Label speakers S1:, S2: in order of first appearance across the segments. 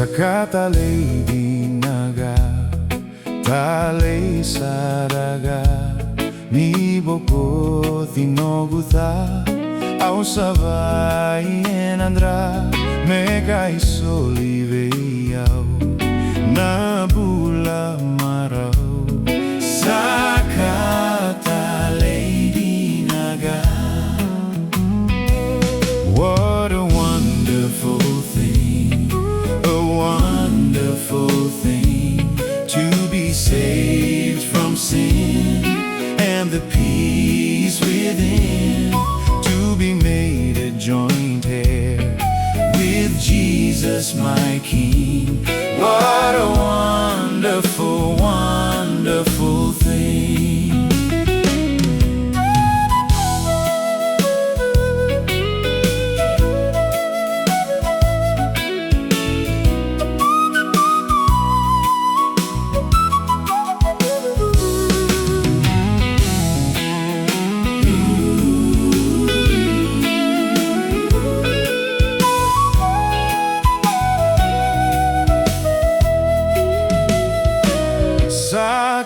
S1: TALEI DINA, TALEI sara, ni bokoci noqu au savai andra me soli veiau na bula marau TALEI DINA. What a wonderful thing, a wonderful thing, to be saved from sin and the peace within, to be made a joint-heir with Jesus my King. What a wonderful, wonderful thing.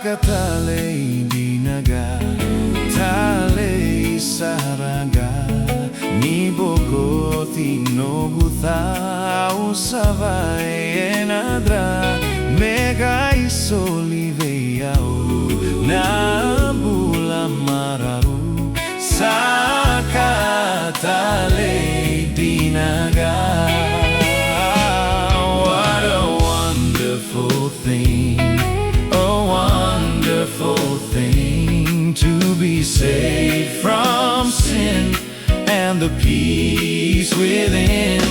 S1: TALEI DINA, TALEI sara, ni bokoci noqu au savai andra me soli veiau na bula marau TALEI DINA. What a wonderful thing, thing, to be saved from sin and the peace within,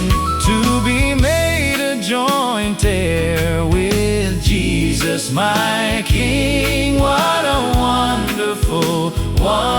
S1: to be made a joint-heir with Jesus my King. What a wonderful, wonderful